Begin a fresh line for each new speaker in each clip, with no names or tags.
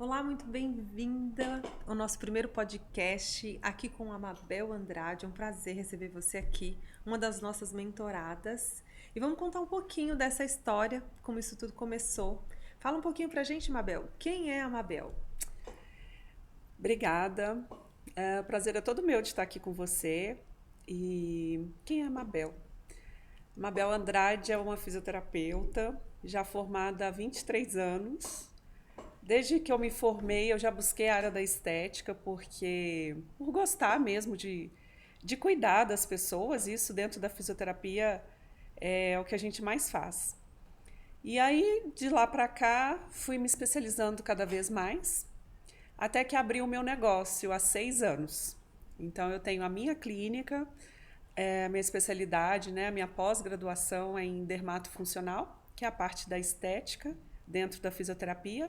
Olá, muito bem-vinda ao nosso primeiro podcast aqui com a Mabel Andrade. É um prazer receber você aqui, uma das nossas mentoradas. E vamos contar um pouquinho dessa história, como isso tudo começou. Fala um pouquinho pra gente, Mabel. Quem é a Mabel?
Obrigada. O prazer é todo meu de estar aqui com você. E quem é a Mabel? Mabel Andrade é uma fisioterapeuta, já formada há 23 anos. Desde que eu me formei, eu já busquei a área da estética, porque por gostar mesmo de cuidar das pessoas, isso dentro da fisioterapia é o que a gente mais faz. E aí, de lá para cá, fui me especializando cada vez mais, até que abri o meu negócio há 6 anos. Então, eu tenho a minha clínica, a minha especialidade, né, a minha pós-graduação é em dermatofuncional, que é a parte da estética dentro da fisioterapia,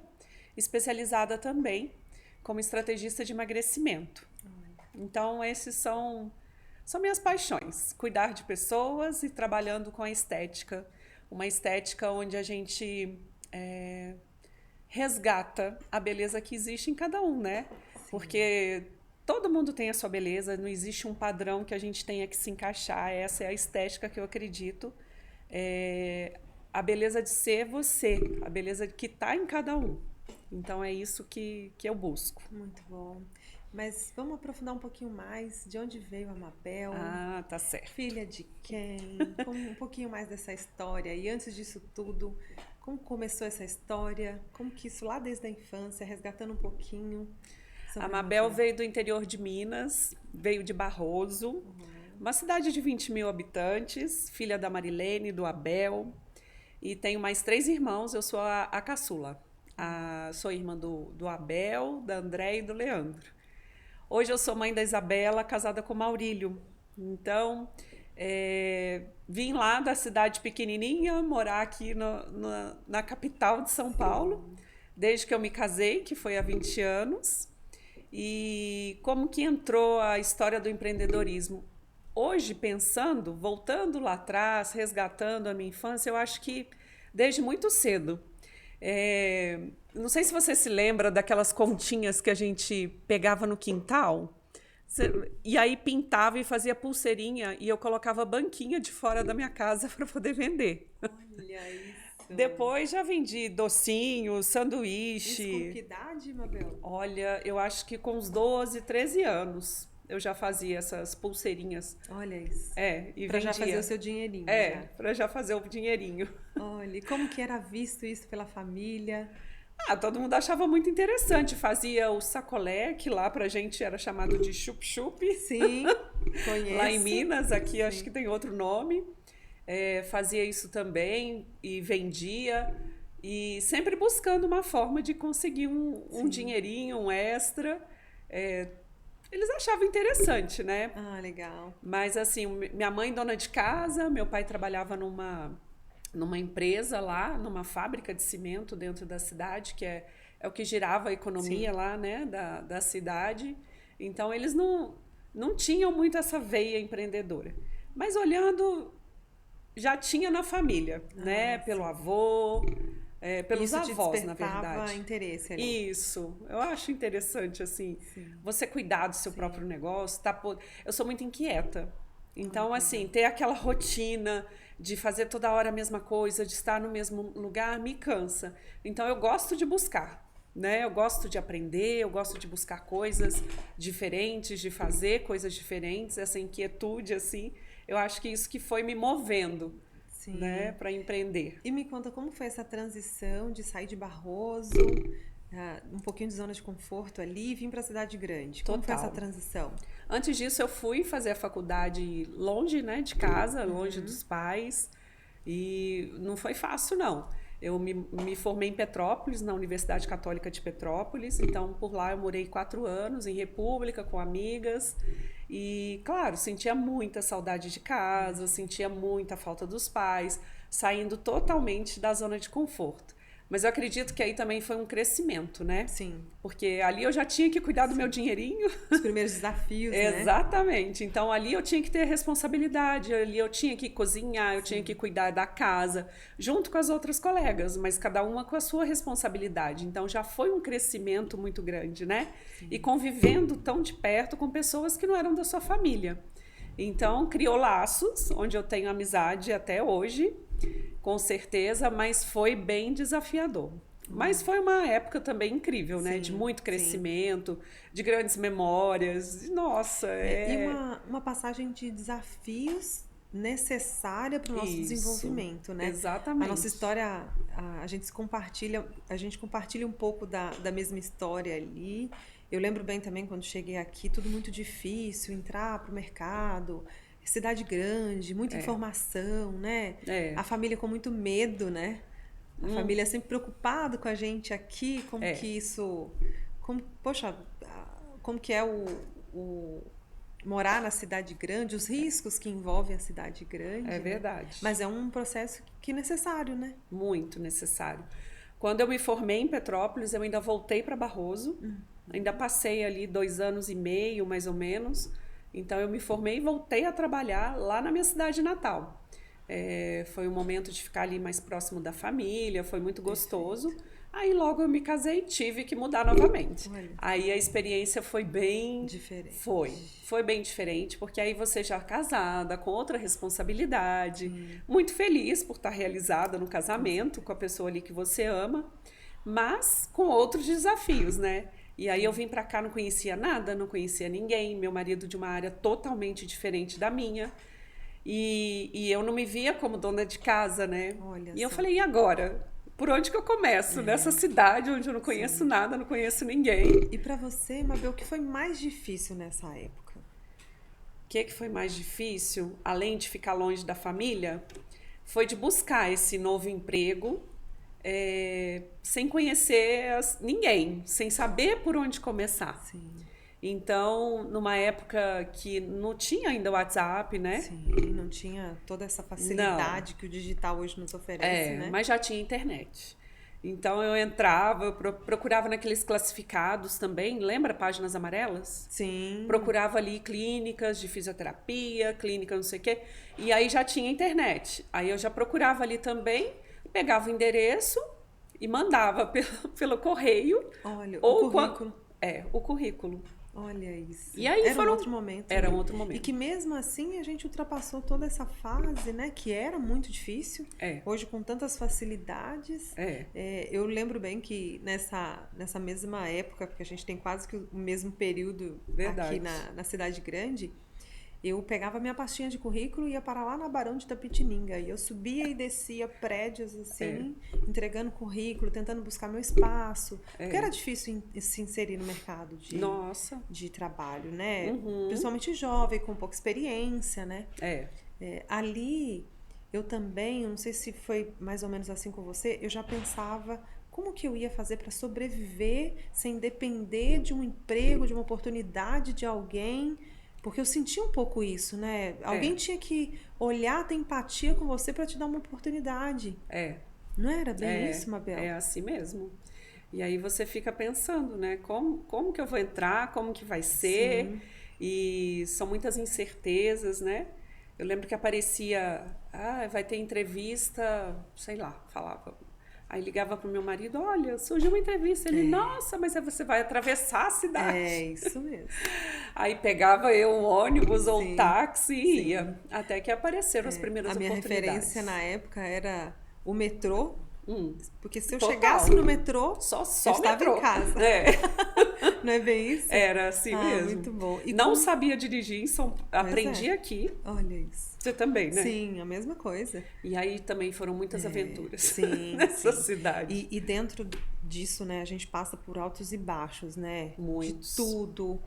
especializada também como estrategista de emagrecimento. Então, são minhas paixões, cuidar de pessoas e trabalhando com a estética. Uma estética onde a gente resgata a beleza que existe em cada um, né?
Sim.
Porque todo mundo tem a sua beleza, não existe um padrão que a gente tenha que se encaixar. Essa é a estética que eu acredito. É a beleza de ser você, a beleza que está em cada um. Então é isso que eu busco.
Muito bom. Mas vamos aprofundar um pouquinho mais de onde veio a Mabel,
Ah, tá certo.
filha de quem, como um pouquinho mais dessa história. E antes disso tudo, como começou essa história? Como que isso lá desde a infância, resgatando um pouquinho
A
sobre a
Mabel
Mabel.
veio do interior de Minas, veio de Barroso,
Uhum.
uma cidade de 20 mil habitantes, filha da Marilene, do Abel, e tenho mais 3 irmãos, eu sou a caçula. Sou irmã do Abel, da André e do Leandro. Hoje eu sou mãe da Isabela, casada com o Maurílio. Então, vim lá da cidade pequenininha, morar aqui na capital de São Paulo,
Sim.
desde que eu me casei, que foi há 20 anos. E como que entrou a história do empreendedorismo? Hoje, pensando, voltando lá atrás, resgatando a minha infância, eu acho que desde muito cedo. Não sei se você se lembra daquelas continhas que a gente pegava no quintal. E aí pintava e fazia pulseirinha e eu colocava banquinha de fora da minha casa para poder vender.
Olha isso.
Depois já vendi docinho,
Isso com que
sanduíche.
idade, Mabel?
Olha, eu acho que com uns 12, 13 anos eu já fazia essas pulseirinhas.
Olha isso.
E
Para já fazer o
vendia.
seu dinheirinho já.
Para já fazer o dinheirinho.
Olha, e como que era visto isso pela família?
Todo mundo achava muito interessante. Fazia o sacolé, que lá pra gente era chamado de chup-chup.
Sim,
Lá em
conheço.
Minas, aqui acho
Sim.
que tem outro nome. Fazia isso também e vendia. E sempre buscando uma forma de conseguir um
Sim.
dinheirinho, um extra. É, Eles achavam interessante, né?
Ah, legal.
Mas assim, minha mãe dona de casa, meu pai trabalhava numa empresa lá, numa fábrica de cimento dentro da cidade, que é o que girava a economia
Sim.
lá, né, da cidade. Então eles não tinham muito essa veia empreendedora. Mas olhando, já tinha na família, né,
Ah,
pelo
sim.
avô,
E
pelos
isso te
avós, na
despertava
verdade.
interesse ali.
Isso, eu acho interessante assim,
Sim.
você cuidar do seu
Sim.
próprio negócio, tá? Eu sou muito inquieta.
Olha
Então,
que
assim,
legal.
ter aquela rotina de fazer toda hora a mesma coisa, de estar no mesmo lugar, me cansa. Então, eu gosto de buscar, né? Eu gosto de aprender, eu gosto de buscar coisas diferentes, de fazer coisas diferentes, essa inquietude, assim, eu acho que isso que foi me movendo, né,
Sim.
para empreender.
E me conta como foi essa transição de sair de Barroso, um pouquinho de zona de conforto ali, e vir para a cidade grande. Como foi essa
Total.
transição?
Antes disso, eu fui fazer a faculdade longe, né, de casa, longe
Uhum.
dos pais, e não foi fácil, não. Eu me formei em Petrópolis, na Universidade Católica de Petrópolis, então por lá eu morei 4 anos em República, com amigas, e claro, sentia muita saudade de casa,
Imagino.
sentia muita falta dos pais, saindo totalmente da zona de conforto. Mas eu acredito que aí também foi um crescimento, né?
Sim.
Porque ali eu já tinha que cuidar do meu dinheirinho.
Os primeiros desafios, né?
Exatamente. Então ali eu tinha que ter responsabilidade, ali eu tinha que cozinhar, eu
Sim.
tinha que cuidar da casa, junto com as outras colegas, mas cada uma com a sua responsabilidade. Então já foi um crescimento muito grande, né?
Sim.
E convivendo tão de perto com pessoas que não eram da sua família. Então criou laços, onde eu tenho amizade até hoje, com certeza, mas foi bem desafiador. Mas foi uma época também incrível, né?
Sim,
De muito
sim.
crescimento, de grandes memórias. Nossa,
E uma passagem de desafios necessária para o nosso
Isso,
desenvolvimento, né?
exatamente.
A nossa história, a gente compartilha um pouco da mesma história ali. Eu lembro bem também quando cheguei aqui, tudo muito difícil, entrar para o mercado, cidade grande, muita informação, né?
É.
A família com muito medo, né? A família sempre preocupada com a gente aqui, como que isso... Poxa, como que é o morar na cidade grande, os riscos que envolvem a cidade grande.
É
né?
verdade.
Mas é um processo que é necessário, né?
Muito necessário. Quando eu me formei em Petrópolis, eu ainda voltei para Barroso. Ainda passei ali 2 anos e meio, mais ou menos. Então eu me formei e voltei a trabalhar lá na minha cidade natal. Foi um momento de ficar ali mais próximo da família, foi muito gostoso. Aí logo eu me casei e tive que mudar novamente.
Olha.
Aí a experiência foi bem...
Diferente.
Foi bem diferente, porque aí você já casada, com outra responsabilidade, muito feliz por estar realizada no casamento com a pessoa ali que você ama, mas com outros desafios, né? E aí eu vim pra cá, não conhecia nada, não conhecia ninguém, meu marido de uma área totalmente diferente da minha. E eu não me via como dona de casa, né?
Olha
E eu
só.
falei, e agora? Por onde que eu começo? Nessa cidade onde eu não conheço nada, não conheço ninguém.
E para você, Mabel, o que foi mais difícil nessa época?
O que foi mais difícil, além de ficar longe da família, foi de buscar esse novo emprego sem conhecer ninguém, sem saber por onde começar.
Sim.
Então, numa época que não tinha ainda o WhatsApp, né?
Sim, não tinha toda essa facilidade que o digital hoje nos oferece, né?
Mas já tinha internet. Então eu entrava, eu procurava naqueles classificados também, lembra páginas amarelas?
Sim.
Procurava ali clínicas de fisioterapia, clínica não sei o quê, e aí já tinha internet. Aí eu já procurava ali também, pegava o endereço e mandava pelo correio.
Olha,
ou
o currículo.
O currículo.
Olha isso.
E aí
era um outro momento.
Era
né?
um outro momento.
E que mesmo assim a gente ultrapassou toda essa fase, né? Que era muito difícil. Hoje com tantas facilidades. Eu lembro bem que nessa mesma época, porque a gente tem quase que o mesmo período aqui na cidade grande, eu pegava minha pastinha de currículo e ia para lá na Barão de Itapetininga. E eu subia e descia prédios assim, entregando currículo, tentando buscar meu espaço. Porque era difícil se inserir no mercado de trabalho, né? Principalmente jovem, com pouca experiência, né? Ali, eu também, não sei se foi mais ou menos assim com você, eu já pensava como que eu ia fazer para sobreviver sem depender de um emprego, de uma oportunidade de alguém. Porque eu senti um pouco isso, né? Alguém tinha que olhar, ter empatia com você para te dar uma oportunidade. Não era bem isso, Mabel?
É assim mesmo. E aí você fica pensando, né? Como que eu vou entrar? Como que vai ser?
Sim.
E são muitas incertezas, né? Eu lembro que aparecia, vai ter entrevista, sei lá, falava. Aí ligava pro meu marido, olha, surgiu uma entrevista. Ele, nossa, mas aí você vai atravessar a cidade.
Isso mesmo.
Aí pegava eu um ônibus ou um táxi e ia. Até que apareceram as primeiras oportunidades.
A minha referência na época era o metrô. Porque se eu
Total.
chegasse no metrô,
só
eu estava
metrô.
em casa. Não é bem isso?
Era assim mesmo.
Muito bom. E
não sabia dirigir, aprendi aqui.
Olha isso.
Você também, né?
Sim, a mesma coisa.
E aí também foram muitas aventuras
sim,
nessa cidade.
E dentro disso, né, a gente passa por altos e baixos, né?
Muitos.
De tudo.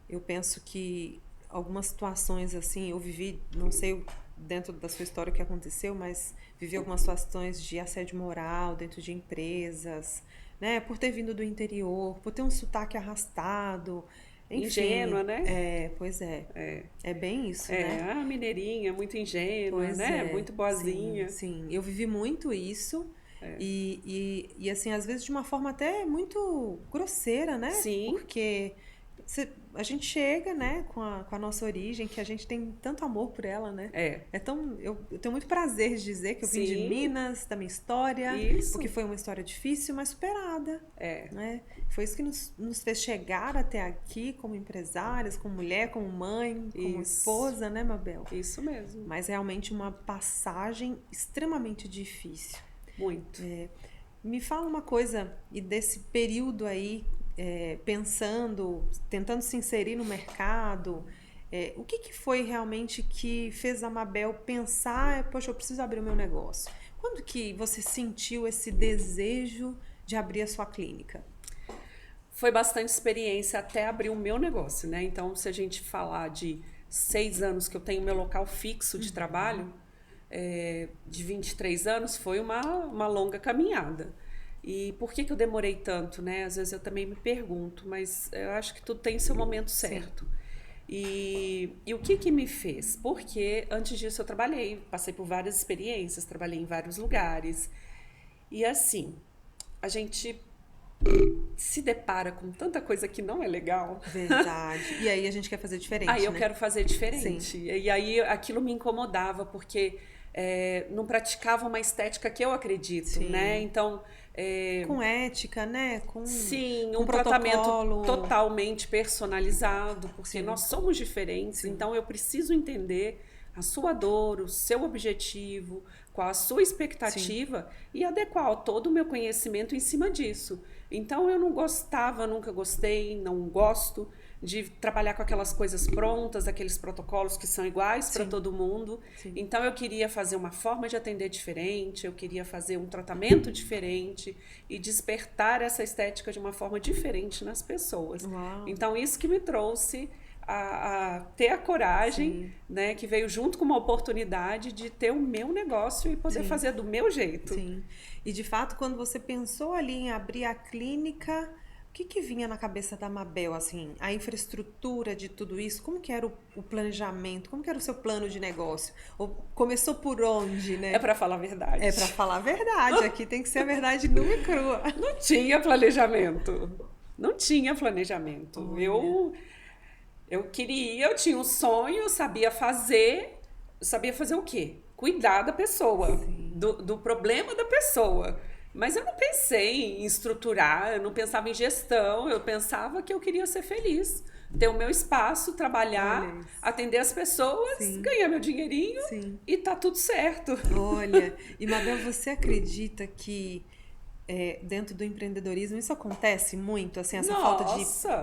Eu penso que algumas situações, assim, eu vivi, não sei dentro da sua história o que aconteceu, mas vivi algumas situações de assédio moral dentro de empresas, né? Por ter vindo do interior, por ter um sotaque arrastado. Enfim,
ingênua, né?
Pois é. É bem isso, né?
A mineirinha, muito ingênua,
Pois
né? Muito boazinha.
Sim, eu vivi muito isso. E assim, às vezes de uma forma até muito grosseira, né?
Sim.
Porque a gente chega, né, com a nossa origem, que a gente tem tanto amor por ela, né? Eu tenho muito prazer de dizer que eu vim de
Sim.
Minas, da minha história,
Isso.
porque foi uma história difícil, mas superada.
É.
Né? Foi isso que nos fez chegar até aqui como empresárias, como mulher, como mãe, como esposa, né, Mabel?
Isso mesmo.
Mas realmente uma passagem extremamente difícil.
Muito.
Me fala uma coisa, e desse período aí, pensando, tentando se inserir no mercado, o que foi realmente que fez a Mabel pensar, poxa, eu preciso abrir o meu negócio? Quando que você sentiu esse desejo de abrir a sua clínica?
Foi bastante experiência até abrir o meu negócio, né? Então, se a gente falar de 6 anos que eu tenho meu local fixo de trabalho, de 23 anos, foi uma longa caminhada. E por que eu demorei tanto, né? Às vezes eu também me pergunto, mas eu acho que tudo tem seu momento certo. E o que me fez? Porque antes disso eu trabalhei, passei por várias experiências, trabalhei em vários lugares. E assim, a gente se depara com tanta coisa que não é legal.
Verdade. E aí a gente quer fazer diferente,
Aí eu
né?
quero fazer diferente.
Sim.
E aí aquilo me incomodava, porque não praticava uma estética que eu acredito,
Sim.
né? Então...
com ética, né?
Sim,
com
um tratamento totalmente personalizado, porque nós somos diferentes, então eu preciso entender a sua dor, o seu objetivo, qual a sua expectativa e adequar todo o meu conhecimento em cima disso. Então eu não gostava, nunca gostei, não gosto de trabalhar com aquelas coisas prontas, aqueles protocolos que são iguais para todo mundo. Então eu queria fazer uma forma de atender diferente, eu queria fazer um tratamento diferente e despertar essa estética de uma forma diferente nas pessoas.
Uau.
Então isso que me trouxe a ter a coragem, né, que veio junto com uma oportunidade de ter o meu negócio e poder fazer do meu jeito.
Sim. E de fato, quando você pensou ali em abrir a clínica, o que vinha na cabeça da Mabel, assim, a infraestrutura de tudo isso? Como que era o planejamento? Como que era o seu plano de negócio? Ou começou por onde, né?
É para falar a verdade.
É para falar a verdade. Aqui tem que ser a verdade nua e crua.
Não tinha planejamento. Não tinha planejamento. Eu queria, eu tinha um sonho, sabia fazer o quê? Cuidar da pessoa, do problema da pessoa. Mas eu não pensei em estruturar, eu não pensava em gestão, eu pensava que eu queria ser feliz, ter o meu espaço, trabalhar, atender as pessoas, ganhar meu dinheirinho e tá tudo certo.
Olha, e Mabel, você acredita que dentro do empreendedorismo isso acontece muito, assim, essa falta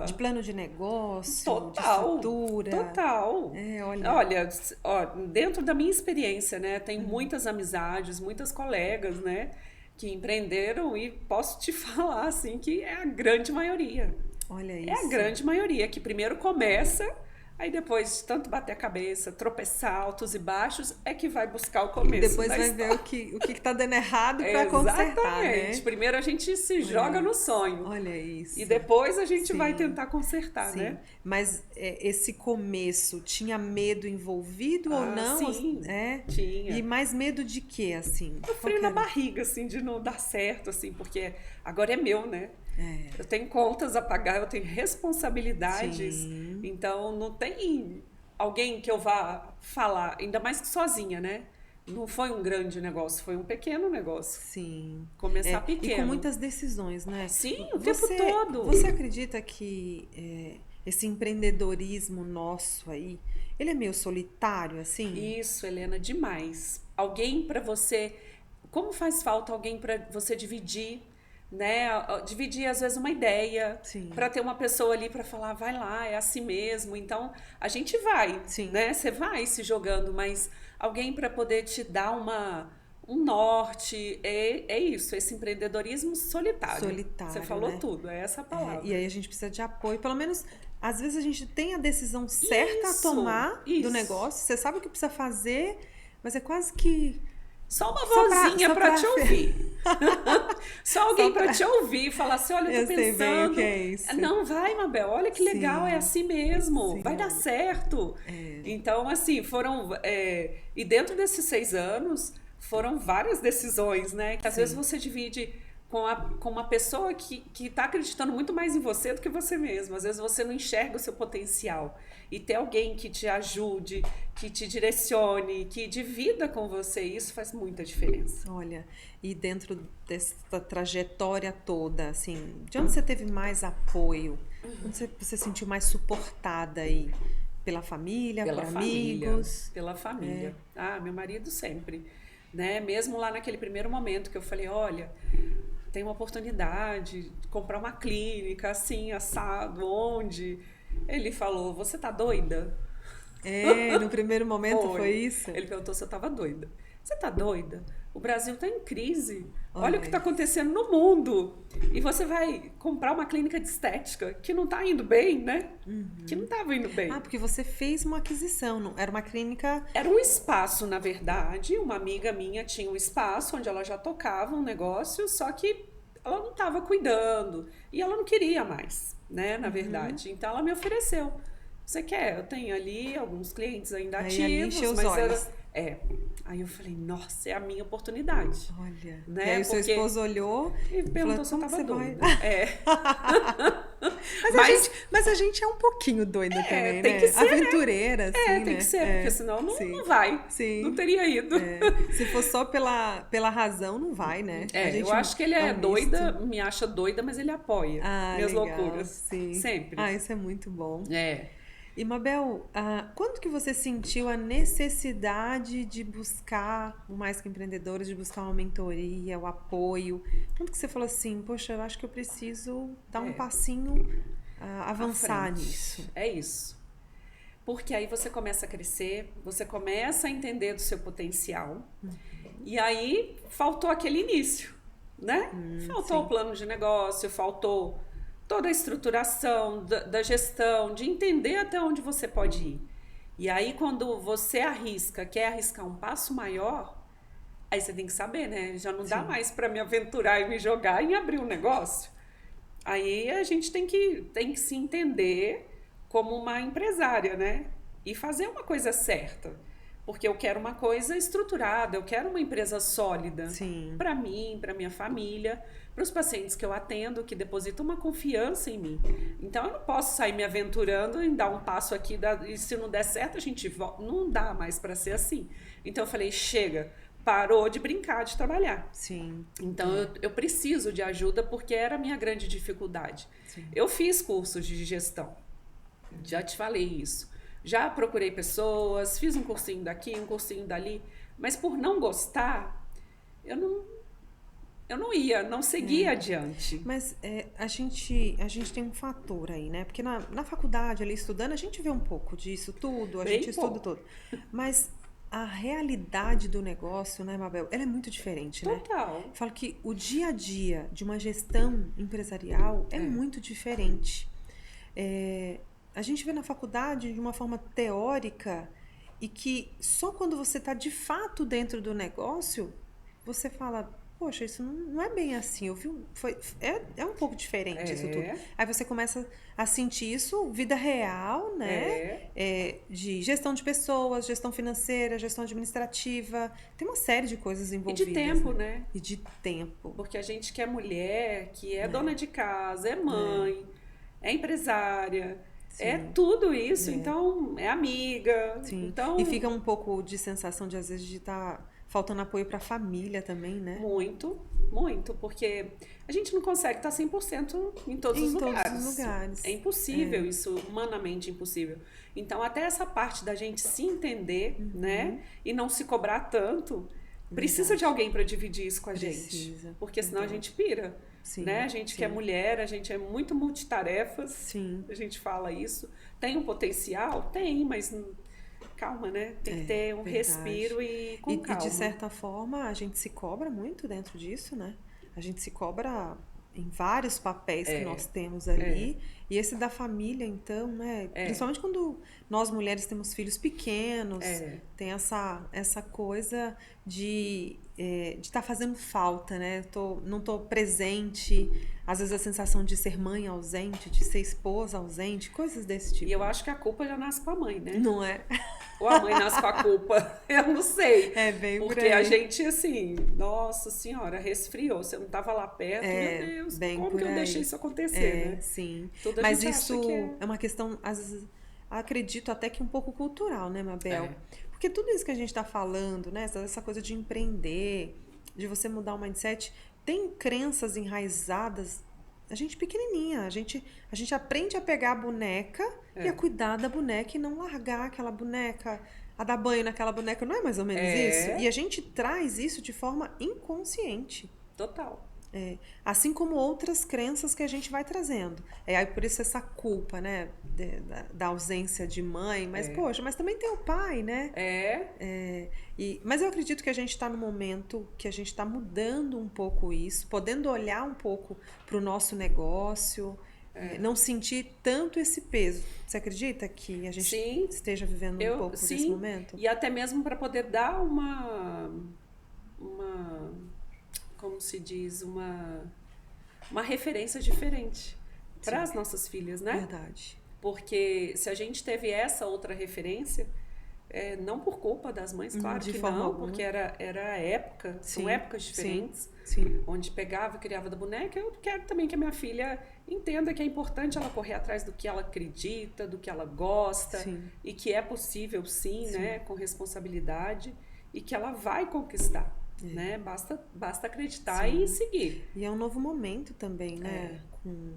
de plano de negócio, de estrutura?
Total.
Olha,
dentro da minha experiência, né, tem muitas amizades, muitas colegas, né, que empreenderam e posso te falar, assim, que é a grande maioria.
Olha isso.
É a grande maioria que primeiro começa, aí depois de tanto bater a cabeça, tropeçar altos e baixos, é que vai buscar o começo.
Depois vai ver o que tá dando errado para consertar, né?
Primeiro a gente se joga no sonho.
Olha isso.
E depois a gente vai tentar consertar, né?
Mas esse começo, tinha medo envolvido ou não?
Sim, tinha.
E mais medo de quê, assim?
Eu frio na barriga, assim, de não dar certo, assim, porque agora é meu, né? Eu tenho contas a pagar, eu tenho responsabilidades, então não tem alguém que eu vá falar, ainda mais que sozinha, né? Não foi um grande negócio, foi um pequeno negócio.
Sim.
Começar pequeno.
E com muitas decisões, né?
Sim, o tempo todo.
Você acredita que esse empreendedorismo nosso aí, ele é meio solitário, assim?
Isso, Helena, demais. Alguém para você... Como faz falta alguém para você dividir, né? Dividir às vezes uma ideia, para ter uma pessoa ali para falar, vai lá, é assim mesmo. Então a gente vai, né? Você vai se jogando, mas alguém para poder te dar um norte, é isso, esse empreendedorismo solitário. Você falou, né? Tudo, é essa a palavra.
E aí a gente precisa de apoio, pelo menos às vezes a gente tem a decisão certa a tomar do negócio, você sabe o que precisa fazer, mas é quase que
só uma vozinha para te ouvir. Só alguém para te ouvir e falar assim, olha, eu tô pensando.
Sei bem o que é isso.
Não, vai, Mabel, olha que legal, é assim mesmo, vai dar certo. Então, assim, foram... e dentro desses 6 anos, foram várias decisões, né? Que às
Sim.
vezes você divide com uma pessoa que está acreditando muito mais em você do que você mesmo. Às vezes você não enxerga o seu potencial. E ter alguém que te ajude, que te direcione, que divida com você, isso faz muita diferença.
Olha, e dentro dessa trajetória toda, assim, de onde você teve mais apoio? Onde você se sentiu mais suportada aí? Pela família, por amigos?
Pela família. Ah, meu marido sempre, né? Mesmo lá naquele primeiro momento que eu falei, olha, tem uma oportunidade de comprar uma clínica assim, assado, onde? Ele falou, você tá doida?
No primeiro momento foi isso?
Ele perguntou se eu tava doida. Você tá doida? O Brasil tá em crise. Olha o que
Olha
tá acontecendo no mundo. E você vai comprar uma clínica de estética que não tá indo bem, né? Que não tava indo bem.
Ah, porque você fez uma aquisição, não? Era uma clínica...
Era um espaço, na verdade. Uma amiga minha tinha um espaço onde ela já tocava um negócio, só que ela não estava cuidando. E ela não queria mais, né? Na verdade. Então ela me ofereceu. Você quer? Eu tenho ali alguns clientes ainda
Aí ali
ativos,
encheu os
mas
olhos.
Aí eu falei, nossa, é a minha oportunidade.
Olha,
Né?
e aí o seu
Porque-
esposo olhou
E perguntou
falou,
se eu
como
tava
que você
doida.
Mas a gente é um pouquinho doida também,
tem
né?
que ser, né?
Aventureira, assim,
tem
né?
que ser, porque senão
sim.
não vai.
Sim.
Não teria ido.
Se for só pela razão, não vai, né? A gente
Eu acho que ele é
vai
doida,
nisso.
me acha doida, mas ele apoia minhas
Legal,
loucuras.
sim.
Sempre.
Isso é muito bom.
É.
E Mabel, quando que você sentiu a necessidade de buscar o Mais Que Empreendedores, de buscar uma mentoria, o apoio? Quando que você falou assim, poxa, eu acho que eu preciso dar um passinho, avançar
À frente.
nisso?
É isso. Porque aí você começa a crescer, você começa a entender do seu potencial. E aí faltou aquele início, né? Faltou
sim.
o plano de negócio, faltou toda a estruturação da gestão, de entender até onde você pode ir. E aí quando você quer arriscar um passo maior, aí você tem que saber, né? Já não dá mais para me aventurar e me jogar em abrir um negócio. Aí a gente tem que se entender como uma empresária, né? E fazer uma coisa certa. Porque eu quero uma coisa estruturada, eu quero uma empresa sólida.
Sim.
Para mim, para minha família, para os pacientes que eu atendo, que depositam uma confiança em mim. Então eu não posso sair me aventurando em dar um passo aqui e se não der certo a gente volta. Não dá mais para ser assim. Então eu falei, chega, parou de brincar de trabalhar.
Sim.
Então eu preciso de ajuda porque era a minha grande dificuldade.
Sim.
Eu fiz cursos de gestão, já te falei isso. Já procurei pessoas, fiz um cursinho daqui, um cursinho dali, mas por não gostar, eu não seguia adiante.
Mas a gente tem um fator aí, né? Porque na faculdade, ali estudando, a gente vê um pouco disso tudo, a
Bem
gente estuda
pouco.
tudo. Mas a realidade do negócio, né, Mabel? Ela é muito diferente, né?
Total.
Eu falo que o dia a dia de uma gestão empresarial é muito diferente. A gente vê na faculdade de uma forma teórica e que só quando você está de fato dentro do negócio, você fala, poxa, isso não é bem assim. Eu vi, é um pouco diferente isso tudo. Aí você começa a sentir isso, vida real, né? De gestão de pessoas, gestão financeira, gestão administrativa. Tem uma série de coisas
E
envolvidas.
de tempo, né?
E de tempo.
Porque a gente que é mulher, que é dona de casa, é mãe, é empresária, é tudo isso, então é amiga.
Sim.
Então,
E fica um pouco de sensação de, às vezes, de estar faltando apoio para a família também, né?
muito, muito, porque a gente não consegue estar 100% em todos os lugares. É impossível isso, humanamente impossível. Então, até essa parte da gente se entender, né? E não se cobrar tanto, precisa de alguém para dividir isso com a gente. Porque senão a gente pira.
Sim,
né? A gente que é mulher, a gente é muito multitarefas.
Sim.
A gente fala isso. Tem um potencial? Tem, mas calma, né? Tem que ter um respiro e com calma.
E de certa forma a gente se cobra muito dentro disso, né? A gente se cobra em vários papéis que nós temos ali. E esse da família, então, né? Principalmente quando nós mulheres temos filhos pequenos, tem essa coisa de estar fazendo falta, né? Não tô presente, às vezes a sensação de ser mãe ausente, de ser esposa ausente, coisas desse tipo.
E eu acho que a culpa já nasce com a mãe, né?
Não é?
ou a mãe nasce com a culpa? Eu não sei.
É bem por
Porque
aí.
a gente, assim, nossa senhora, resfriou. Você não estava lá perto, meu Deus,
Bem
como
por
que eu
aí.
deixei isso acontecer, né?
Sim.
Tudo a
Mas
gente acha
isso
que é.
é uma questão, às vezes, acredito até que um pouco cultural, né, Mabel?
É,
Porque tudo isso que a gente está falando, né, essa coisa de empreender, de você mudar o mindset, tem crenças enraizadas. A gente pequenininha, a gente aprende a pegar a boneca e a
é.
cuidar da boneca e não largar aquela boneca, a dar banho naquela boneca, não é mais ou menos isso? E
É,
a gente traz isso de forma inconsciente.
total.
Assim como outras crenças que a gente vai trazendo. Aí por isso essa culpa, né? Da ausência de mãe, mas poxa, mas também tem o pai, né?
É,
Mas eu acredito que a gente está no momento que a gente está mudando um pouco isso, podendo olhar um pouco para o nosso negócio, não sentir tanto esse peso. Você acredita que a gente
sim,
esteja vivendo um
eu
pouco desse
sim.
momento?
E até mesmo para poder dar uma, como se diz, uma referência diferente para
Sim,
as nossas filhas, né?
verdade.
Porque se a gente teve essa outra referência, não por culpa das mães, claro
De
que
forma
não,
alguma.
porque era a época, são
Sim,
épocas
sim,
diferentes,
sim,
onde pegava e criava da boneca. Eu quero também que a minha filha entenda que é importante ela correr atrás do que ela acredita, do que ela gosta,
sim,
e que é possível sim,
sim.
né, com responsabilidade, e que ela vai conquistar, né? Basta acreditar e
Sim.
seguir.
E é um novo momento também, né?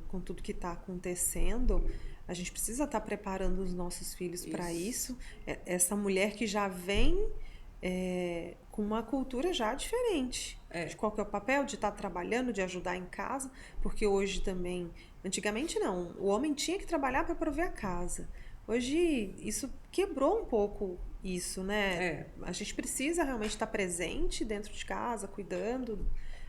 Com tudo que está acontecendo, a gente precisa estar preparando os nossos filhos para
Isso.
isso. Essa mulher que já vem com uma cultura já diferente. De qual que é o papel de estar trabalhando, de ajudar em casa, porque hoje também, antigamente não, o homem tinha que trabalhar para prover a casa. Hoje isso quebrou um pouco isso, né?
É,
A gente precisa realmente estar presente dentro de casa, cuidando,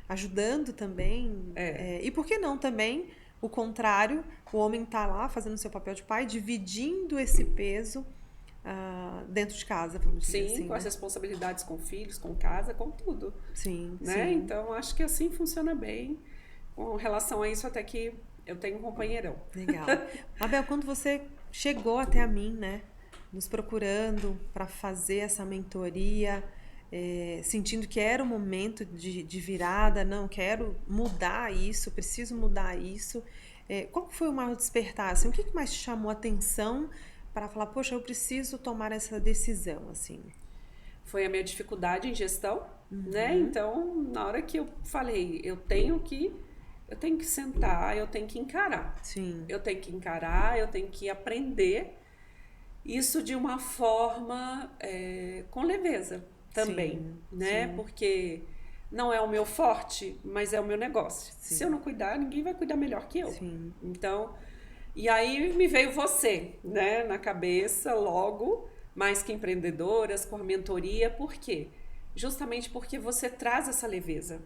ajudando também.
é.
E por que não também o contrário, o homem está lá fazendo seu papel de pai, dividindo esse peso dentro de casa, vamos dizer
Sim,
assim,
com as
né?
responsabilidades com filhos, com casa, com tudo,
Sim,
né?
sim.
Então, acho que assim funciona bem. Com relação a isso, até que eu tenho um companheirão.
Legal. Abel, quando você chegou até a mim, né, nos procurando para fazer essa mentoria, sentindo que era o momento de virada, não, quero mudar isso, preciso mudar isso, qual que foi o maior despertar? Assim, o que mais te chamou a atenção para falar, poxa, eu preciso tomar essa decisão, assim?
Foi a minha dificuldade em gestão, né? Então, na hora que eu falei, eu tenho que sentar, eu tenho que encarar.
Sim,
Eu tenho que encarar, eu tenho que aprender isso de uma forma com leveza também,
sim,
né?
sim,
Porque não é o meu forte, mas é o meu negócio. Se eu
sim,
não cuidar, ninguém vai cuidar melhor que eu.
sim,
Então, e aí me veio você, né, na cabeça logo, mais que empreendedoras, com a mentoria, por quê? Justamente porque você traz essa leveza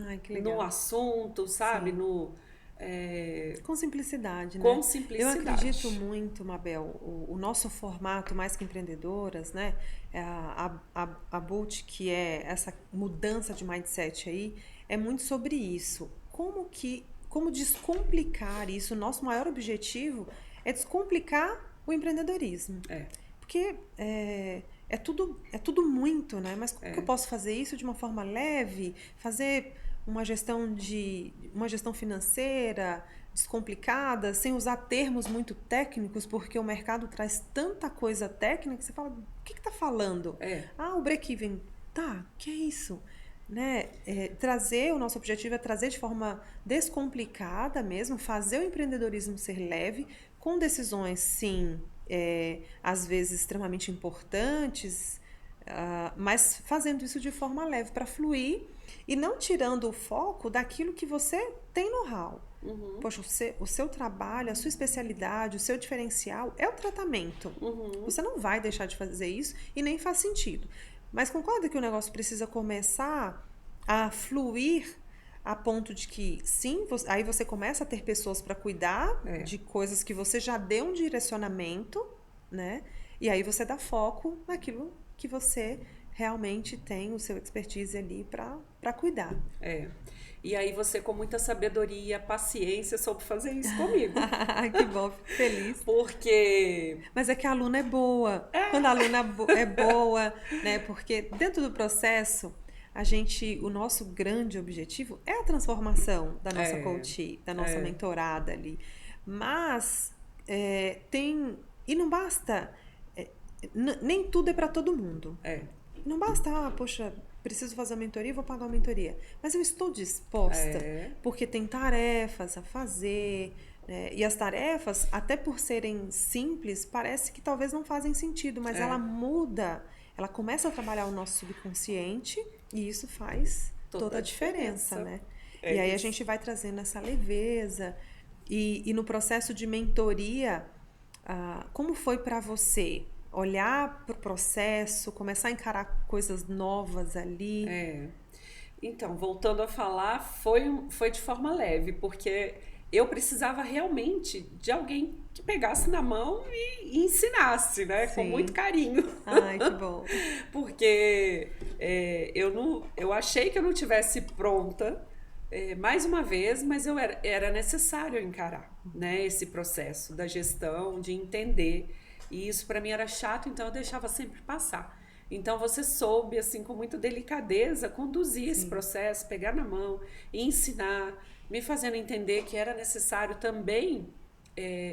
ai, que
no
legal,
assunto, sabe?
sim.
No, é,
Com simplicidade, né?
com
Eu acredito
simplicidade.
muito, Mabel, o nosso formato Mais Que Empreendedoras, né? A Bolt, que é essa mudança de mindset aí, é muito sobre isso. Como descomplicar isso? O nosso maior objetivo é descomplicar o empreendedorismo.
É,
Porque é tudo muito, né? Mas como que eu posso fazer isso de uma forma leve? Fazer uma gestão financeira descomplicada, sem usar termos muito técnicos, porque o mercado traz tanta coisa técnica que você fala, o que está falando?
é,
Ah, o break-even. Tá, que é isso? Né? O nosso objetivo é trazer de forma descomplicada mesmo, fazer o empreendedorismo ser leve, com decisões, sim, às vezes extremamente importantes, mas fazendo isso de forma leve para fluir e não tirando o foco daquilo que você tem know-how. Poxa, o seu trabalho, a sua especialidade, o seu diferencial é o tratamento. Você não vai deixar de fazer isso e nem faz sentido. Mas concorda que o negócio precisa começar a fluir a ponto de que, sim, aí você começa a ter pessoas para cuidar
é.
de coisas que você já deu um direcionamento, né? E aí você dá foco naquilo que você realmente tem o seu expertise ali para para cuidar.
E aí você, com muita sabedoria, paciência, soube fazer isso comigo.
Que bom, fico feliz.
Porque...
Mas é que a aluna é boa. Quando a aluna é boa, né? Porque dentro do processo, o nosso grande objetivo é a transformação da nossa coach, da nossa mentorada ali. Mas e não basta, nem tudo é para todo mundo. Não basta, poxa, preciso fazer a mentoria, vou pagar a mentoria. Mas eu estou disposta, porque tem tarefas a fazer, né? E as tarefas, até por serem simples, parece que talvez não fazem sentido, mas ela muda, ela começa a trabalhar o nosso subconsciente e isso faz toda a diferença, né? E aí a gente vai trazendo essa leveza. E no processo de mentoria, como foi para você? Olhar para o processo, começar a encarar coisas novas ali.
Então, voltando a falar, foi de forma leve, porque eu precisava realmente de alguém que pegasse na mão e ensinasse, né? Com muito carinho.
Ai, que bom.
Porque eu achei que eu não tivesse pronta, mais uma vez, mas era necessário encarar, né? Esse processo da gestão, de entender. E isso para mim era chato, então eu deixava sempre passar. Então você soube, assim, com muita delicadeza, conduzir esse processo, pegar na mão, ensinar, me fazendo entender que era necessário também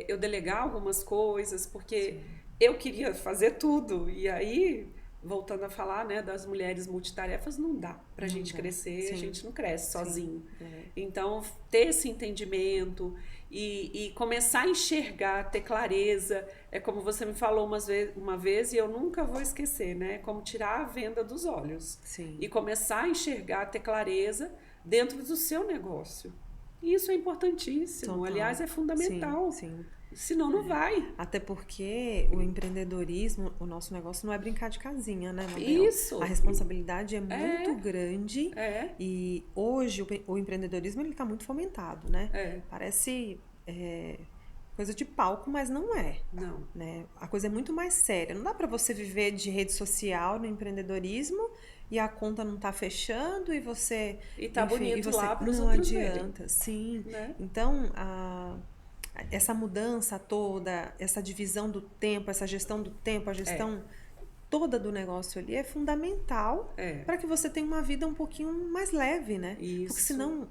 eu delegar algumas coisas, porque eu queria fazer tudo. E aí, voltando a falar, né, das mulheres multitarefas, não dá pra gente crescer, a gente não cresce sozinho. Então, ter esse entendimento e começar a enxergar, ter clareza, é como você me falou uma vez e eu nunca vou esquecer, né? Como tirar a venda dos olhos. E começar a enxergar, ter clareza dentro do seu negócio. E isso é importantíssimo, total. Aliás, é fundamental. Senão não vai.
Até porque o empreendedorismo, o nosso negócio não é brincar de casinha, né, Mabel?
Isso.
A responsabilidade é muito grande. E hoje o empreendedorismo ele está muito fomentado, né? Parece coisa de palco, mas não é.
Não.
Né? A coisa é muito mais séria. Não dá para você viver de rede social no empreendedorismo e a conta não tá fechando e você...
E tá bonito
e você,
lá para os
não
outros
adianta,
verem.
sim.
Né?
Então, essa mudança toda, essa divisão do tempo, essa gestão do tempo, a gestão toda do negócio ali é fundamental para que você tenha uma vida um pouquinho mais leve, né?
Isso.
Porque senão,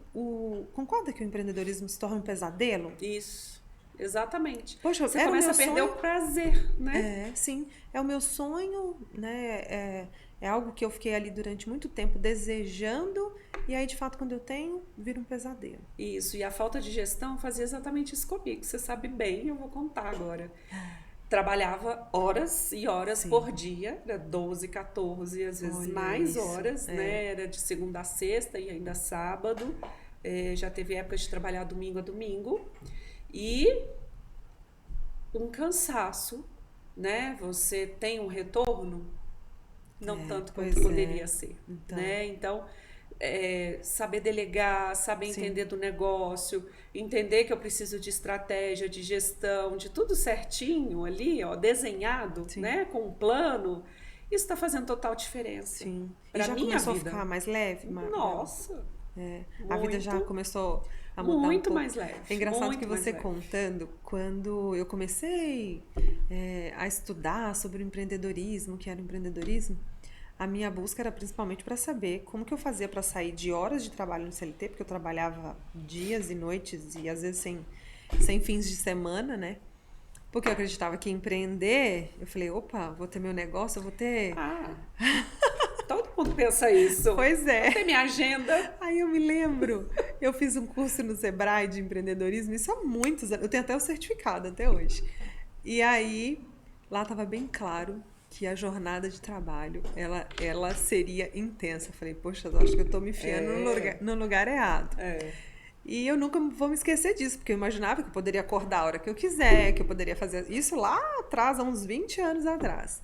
concorda que o empreendedorismo se torna um pesadelo?
Isso. Exatamente.
Poxa,
você começa a perder o prazer, né?
Sim. É o meu sonho, né? É algo que eu fiquei ali durante muito tempo desejando e aí, de fato, quando eu tenho, vira um pesadelo.
Isso. E a falta de gestão fazia exatamente isso comigo. Você sabe bem, eu vou contar agora. Trabalhava horas e horas por dia, era 12, 14, às vezes mais horas, né? Era de segunda a sexta e ainda sábado. Já teve época de trabalhar domingo a domingo. E um cansaço, né? Você tem um retorno, não tanto quanto poderia ser, né? Então, saber delegar, saber entender do negócio, entender que eu preciso de estratégia, de gestão, de tudo certinho ali, ó, desenhado, né? Com um plano, isso está fazendo total diferença.
Sim.
Pra
e já
minha
começou
vida.
A ficar mais leve?
Nossa!
A vida já começou a mudar
muito
um pouco.
mais leve.
É engraçado que você contando, quando eu comecei a estudar sobre o empreendedorismo, que era o empreendedorismo, a minha busca era principalmente para saber como que eu fazia para sair de horas de trabalho no CLT, porque eu trabalhava dias e noites e às vezes sem fins de semana, né? Porque eu acreditava que empreender, eu falei, opa, vou ter meu negócio, eu vou ter...
Todo mundo pensa isso.
Pois é.
Vou ter minha agenda.
Aí eu me lembro, eu fiz um curso no Sebrae de empreendedorismo, isso há muitos anos, eu tenho até o certificado até hoje. E aí, lá estava bem claro que a jornada de trabalho, ela seria intensa. Eu falei, poxa, eu acho que eu estou me enfiando no lugar errado. E eu nunca vou me esquecer disso, porque eu imaginava que eu poderia acordar a hora que eu quiser, que eu poderia fazer isso lá atrás, há uns 20 anos atrás.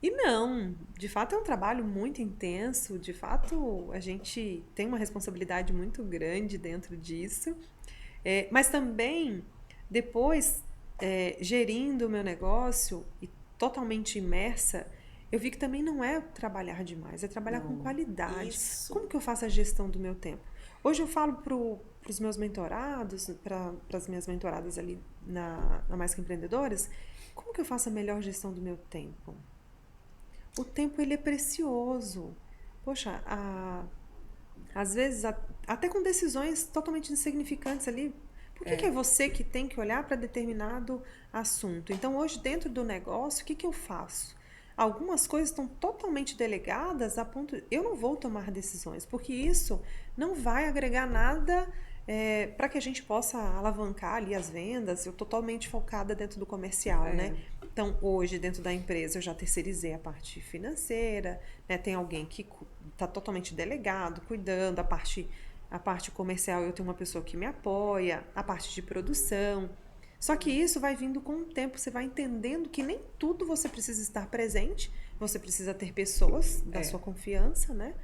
E não, de fato é um trabalho muito intenso, de fato a gente tem uma responsabilidade muito grande dentro disso, mas também depois, gerindo o meu negócio e totalmente imersa, eu vi que também não é trabalhar demais, é trabalhar com
Não,
qualidade.
isso.
Como que eu faço a gestão do meu tempo? Hoje eu falo para os meus mentorados, para as minhas mentoradas ali na Mais Que Empreendedores, como que eu faço a melhor gestão do meu tempo? O tempo, ele é precioso. Poxa, às vezes, até com decisões totalmente insignificantes ali, por que é você que tem que olhar para determinado assunto? Então, hoje, dentro do negócio, o que eu faço? Algumas coisas estão totalmente delegadas a ponto... Eu não vou tomar decisões, porque isso não vai agregar nada para que a gente possa alavancar ali as vendas. Eu estou totalmente focada dentro do comercial, né? Então, hoje, dentro da empresa, eu já terceirizei a parte financeira, né? Tem alguém que está totalmente delegado, cuidando, a parte comercial eu tenho uma pessoa que me apoia, a parte de produção. Só que isso vai vindo com o tempo, você vai entendendo que nem tudo você precisa estar presente, você precisa ter pessoas da sua confiança, né?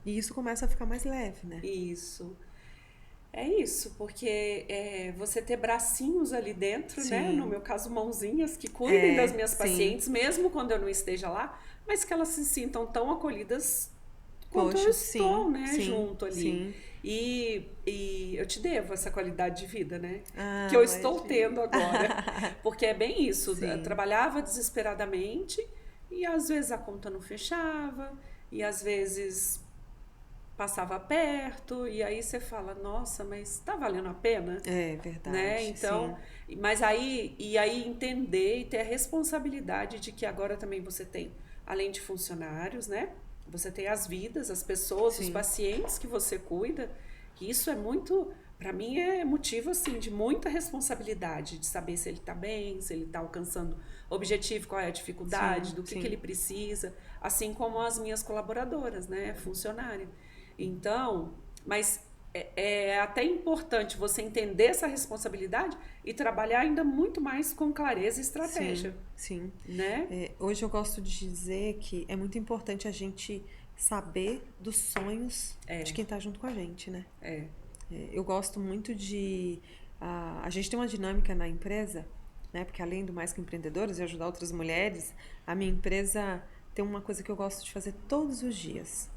E isso começa a ficar mais leve, né?
Isso. É isso, porque você ter bracinhos ali dentro, né?
Sim.
No meu caso, mãozinhas que cuidem das minhas
sim.
pacientes, mesmo quando eu não esteja lá, mas que elas se sintam tão acolhidas quanto eu
Poxa,
estou,
sim,
né?
sim,
Junto ali.
sim.
E eu te devo essa qualidade de vida, né?
Ah,
Que eu estou
imagino.
tendo agora. Porque é bem isso.
Sim.
Eu trabalhava desesperadamente e às vezes a conta não fechava e às vezes passava perto e aí você fala, nossa, mas tá valendo a pena?
É verdade,
Né? Então,
sim.
mas aí entender e ter a responsabilidade de que agora também você tem, além de funcionários, né? Você tem as vidas, as pessoas, os
Sim.
pacientes que você cuida, que isso é muito, para mim é motivo assim de muita responsabilidade, de saber se ele está bem, se ele está alcançando o objetivo, qual é a dificuldade,
Sim,
do que
sim.
ele precisa, assim como as minhas colaboradoras, né? Funcionário. Então, mas é até importante você entender essa responsabilidade e trabalhar ainda muito mais com clareza e estratégia.
Sim, sim.
Né?
Hoje eu gosto de dizer que é muito importante a gente saber dos sonhos de quem está junto com a gente, né? Eu gosto muito de... A gente tem uma dinâmica na empresa, né? Porque além do Mais Que Empreendedores e ajudar outras mulheres, a minha empresa tem uma coisa que eu gosto de fazer todos os dias,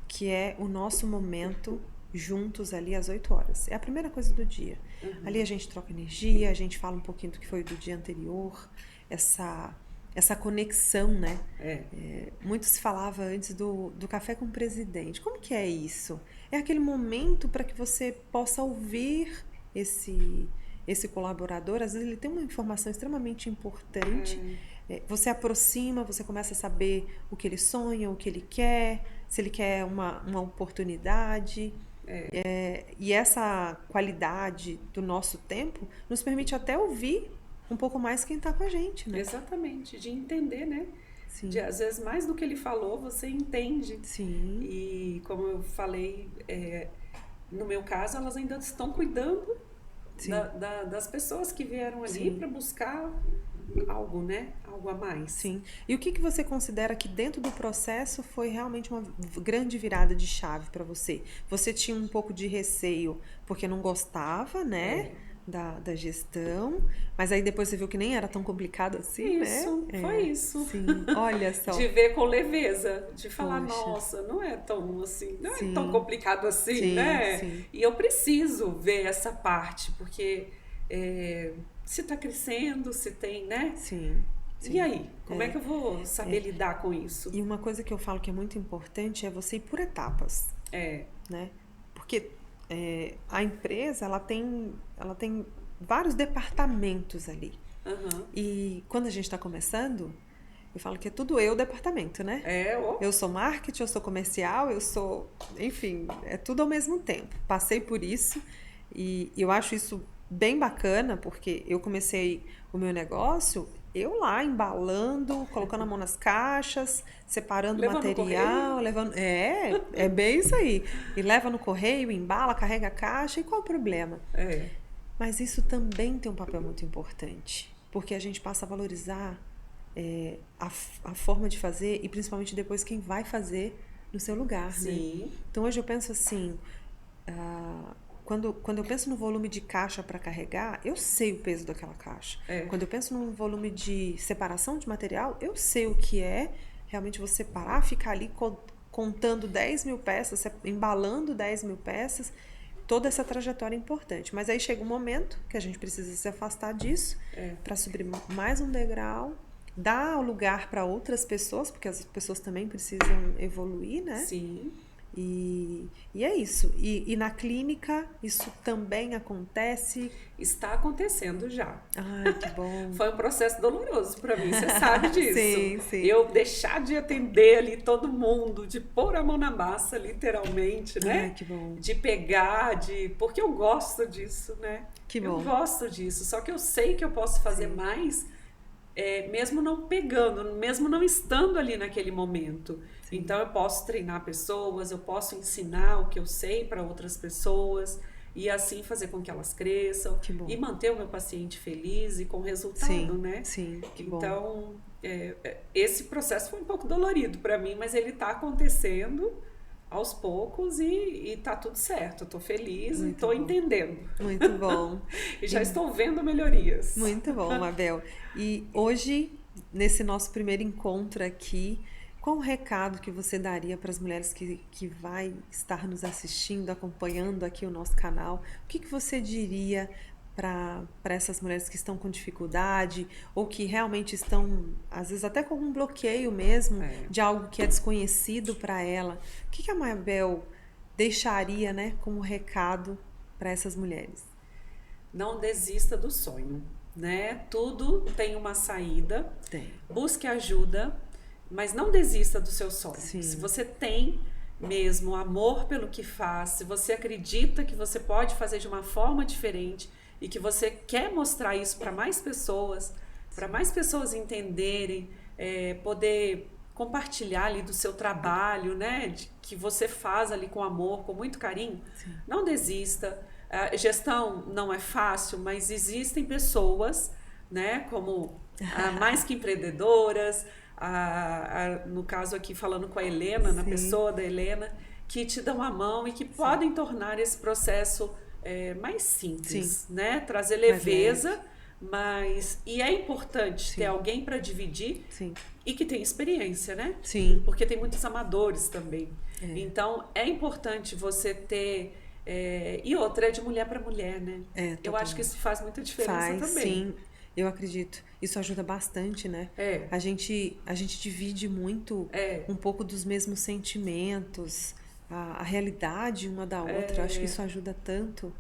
que é o nosso momento juntos ali às 8 horas. É a primeira coisa do dia. Ali a gente troca energia, a gente fala um pouquinho do que foi do dia anterior, essa conexão, né? Muito se falava antes do café com o presidente. Como que é isso? É aquele momento para que você possa ouvir esse colaborador. Às vezes ele tem uma informação extremamente importante. Você aproxima, você começa a saber o que ele sonha, o que ele quer, se ele quer uma oportunidade. E essa qualidade do nosso tempo nos permite até ouvir um pouco mais quem está com a gente, né?
Exatamente, de entender, né?
Sim.
Às vezes, mais do que ele falou, você entende.
Sim.
E como eu falei, no meu caso, elas ainda estão cuidando das pessoas que vieram ali para buscar algo, né? Algo a mais.
Sim. E o que você considera que dentro do processo foi realmente uma grande virada de chave para você? Você tinha um pouco de receio porque não gostava, né? Da gestão, mas aí depois você viu que nem era tão complicado assim,
isso,
né?
Foi isso.
Sim, olha só.
De ver com leveza, de falar,
Poxa.
Nossa, não é tão assim, não
Sim.
é tão complicado assim,
Sim,
né?
sim.
E eu preciso ver essa parte, porque se tá crescendo, se tem, né?
Sim.
E aí, como é que eu vou saber lidar com isso?
E uma coisa que eu falo que é muito importante é você ir por etapas. Né? Porque a empresa, ela tem vários departamentos ali. E quando a gente está começando, eu falo que é tudo eu departamento, né? Eu sou marketing, eu sou comercial, eu sou... Enfim, é tudo ao mesmo tempo. Passei por isso e eu acho isso bem bacana, porque eu comecei o meu negócio... Eu lá, embalando, colocando a mão nas caixas, separando material, levando... É bem isso aí. E leva no correio, embala, carrega a caixa, e qual o problema? Mas isso também tem um papel muito importante, porque a gente passa a valorizar a forma de fazer e principalmente depois quem vai fazer no seu lugar,
Sim.
né? Então hoje eu penso assim... Quando eu penso no volume de caixa para carregar, eu sei o peso daquela caixa. Quando eu penso no volume de separação de material, eu sei o que é realmente você parar, ficar ali contando 10 mil peças, embalando 10 mil peças, toda essa trajetória é importante. Mas aí chega um momento que a gente precisa se afastar disso para subir mais um degrau, dar lugar para outras pessoas, porque as pessoas também precisam evoluir, né?
Sim.
E é isso. E na clínica, isso também acontece?
Está acontecendo já.
Ai, que bom.
Foi um processo doloroso para mim, você sabe disso.
Sim, sim.
Eu deixar de atender ali todo mundo, de pôr a mão na massa, literalmente, né?
Ai, que bom.
De pegar, porque eu gosto disso, né?
Que bom.
Eu gosto disso, só que eu sei que eu posso fazer mais, mesmo não pegando, mesmo não estando ali naquele momento. Sim. Então eu posso treinar pessoas, eu posso ensinar o que eu sei para outras pessoas e assim fazer com que elas cresçam e manter o meu paciente feliz e com resultado,
sim,
né?
Sim, que bom.
Então esse processo foi um pouco dolorido para mim, mas ele está acontecendo aos poucos e tá tudo certo. Eu tô feliz e tô entendendo.
Muito bom.
E já estou vendo melhorias.
Muito bom, Mabel. E hoje, nesse nosso primeiro encontro aqui, qual o recado que você daria para as mulheres que vai estar nos assistindo, acompanhando aqui o nosso canal? O que você diria para essas mulheres que estão com dificuldade ou que realmente estão, às vezes, até com um bloqueio mesmo de algo que é desconhecido para ela? O que a Mabel deixaria, né, como recado para essas mulheres?
Não desista do sonho, né? Tudo tem uma saída.
Tem.
Busque ajuda, mas não desista do seu sonho.
Sim.
Se você tem mesmo amor pelo que faz, se você acredita que você pode fazer de uma forma diferente e que você quer mostrar isso para mais pessoas entenderem, poder compartilhar ali do seu trabalho, né, que você faz ali com amor, com muito carinho, sim, não desista. A gestão não é fácil, mas existem pessoas, né, como mais que empreendedoras, no caso aqui falando com a Helena, sim, na pessoa da Helena, que te dão a mão e que sim, podem tornar esse processo mais simples, sim, né? Trazer leveza, e é importante, sim, ter alguém para dividir, sim, e que tem experiência, né?
Sim.
Porque tem muitos amadores também. Então, é importante você ter... e outra, é de mulher para mulher, né? Eu acho que isso faz muita diferença também.
Sim, eu acredito. Isso ajuda bastante, né? A gente divide muito um pouco dos mesmos sentimentos, a realidade uma da outra. Eu acho que isso ajuda tanto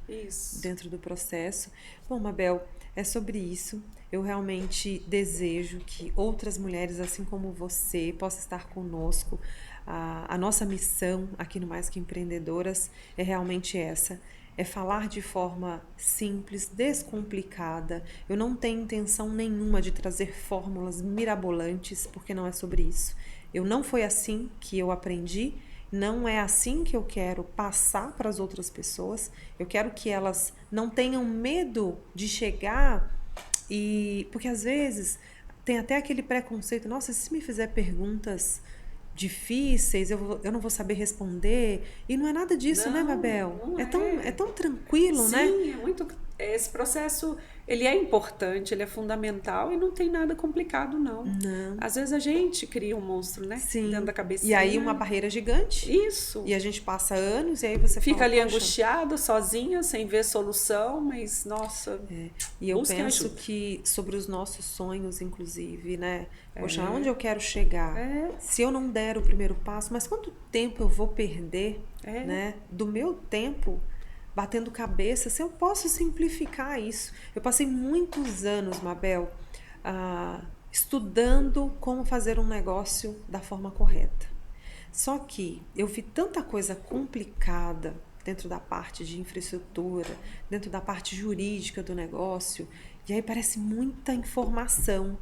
dentro do processo. Bom, Mabel, é sobre isso. Eu realmente desejo que outras mulheres, assim como você, possam estar conosco. A nossa missão aqui no Mais Que Empreendedoras é realmente essa. É falar de forma simples, descomplicada. Eu não tenho intenção nenhuma de trazer fórmulas mirabolantes, porque não é sobre isso. Não foi assim que eu aprendi, não é assim que eu quero passar para as outras pessoas. Eu quero que elas não tenham medo de chegar porque às vezes tem até aquele preconceito, nossa, se me fizer perguntas difíceis, eu não vou saber responder. E não é nada disso, né, Mabel? É tão tranquilo,
sim,
né?
Sim, é muito... Esse processo, ele é importante, ele é fundamental e não tem nada complicado, não. Às vezes a gente cria um monstro, né?
Sim.
Dentro da cabecinha.
E aí uma barreira gigante.
Isso.
E a gente passa anos e aí você
fica
fala,
ali angustiada, sozinha, sem ver solução, mas, nossa...
E eu penso que sobre os nossos sonhos, inclusive, né? Poxa, onde eu quero chegar? Se eu não der o primeiro passo, mas quanto tempo eu vou perder, né? Do meu tempo batendo cabeça, se eu posso simplificar isso. Eu passei muitos anos, Mabel, estudando como fazer um negócio da forma correta. Só que eu vi tanta coisa complicada dentro da parte de infraestrutura, dentro da parte jurídica do negócio, e aí parece muita informação.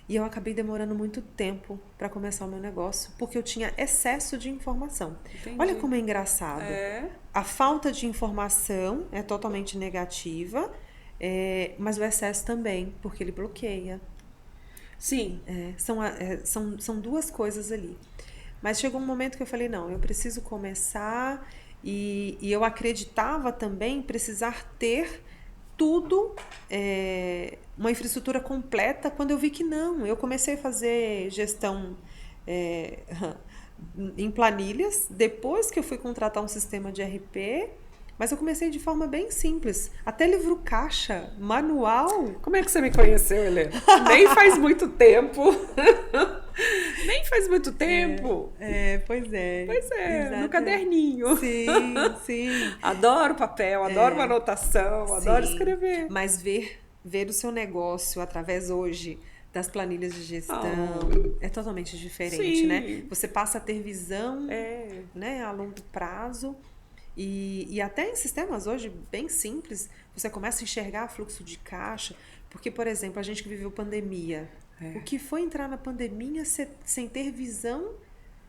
E eu acabei demorando muito tempo para começar o meu negócio, porque eu tinha excesso de informação.
Entendi.
Olha como é engraçado. A falta de informação é totalmente negativa, mas o excesso também, porque ele bloqueia.
Sim.
São duas coisas ali. Mas chegou um momento que eu falei, não, eu preciso começar, e eu acreditava também precisar ter tudo, uma infraestrutura completa, quando eu vi que não. Eu comecei a fazer gestão é, em planilhas, depois que eu fui contratar um sistema de RP, mas eu comecei de forma bem simples. Até livro caixa, manual.
Como é que você me conheceu, Helena? Nem faz muito tempo. Nem faz muito tempo.
Pois é.
Pois é,
Exato.
no caderninho.
Sim, sim.
Adoro papel, adoro uma anotação, adoro
Sim.
escrever.
Mas ver o seu negócio através hoje das planilhas de gestão é totalmente diferente,
Sim.
né? Você passa a ter visão,
É.
né, a longo prazo. E até em sistemas hoje bem simples, você começa a enxergar fluxo de caixa. Porque, por exemplo, a gente que viveu pandemia, o que foi entrar na pandemia sem ter visão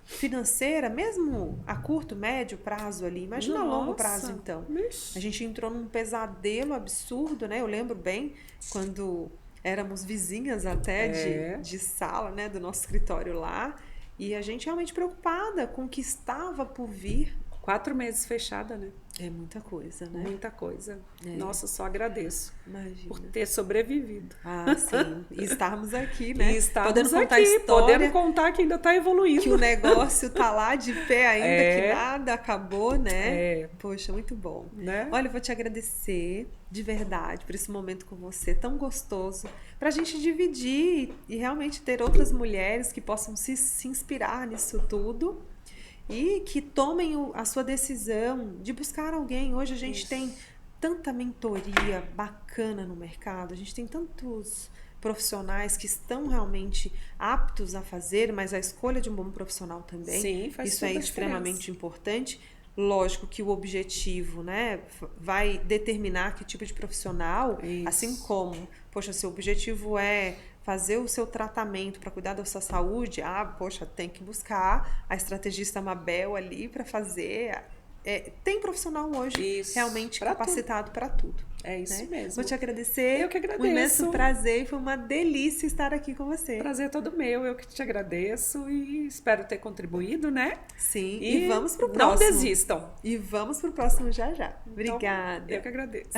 financeira, mesmo a curto, médio prazo ali, imagina a longo prazo então.
Vixe.
A gente entrou num pesadelo absurdo, né? Eu lembro bem quando éramos vizinhas até de sala, né, do nosso escritório lá, e a gente realmente preocupada com o que estava por vir.
4 meses fechada, né?
É muita coisa, né?
Muita coisa. Nossa, só agradeço
Imagina.
por ter sobrevivido.
Ah, sim. E estarmos aqui, né?
E estamos
podendo contar
aqui,
a história,
podendo contar que ainda está evoluindo.
que o negócio tá lá de pé ainda, que nada acabou, né? Poxa, muito bom.
Né?
Olha, eu vou te agradecer de verdade por esse momento com você, tão gostoso, pra gente dividir e realmente ter outras mulheres que possam se inspirar nisso tudo. E que tomem a sua decisão de buscar alguém. Hoje a gente tem tanta mentoria bacana no mercado, a gente tem tantos profissionais que estão realmente aptos a fazer, mas a escolha de um bom profissional também.
Sim, faz
isso é
toda a
extremamente
diferença.
importante. Lógico que o objetivo, né, vai determinar que tipo de profissional, assim como, poxa, seu objetivo é fazer o seu tratamento para cuidar da sua saúde, poxa, tem que buscar a estrategista Mabel ali para fazer. Tem profissional hoje realmente capacitado para tudo.
É isso mesmo.
Vou te agradecer.
Eu que agradeço.
Um imenso prazer, foi uma delícia estar aqui com você.
Prazer é todo meu, eu que te agradeço e espero ter contribuído, né?
Sim, e vamos pro próximo.
Não desistam.
E vamos pro próximo já já.
Então,
Obrigada.
eu que agradeço.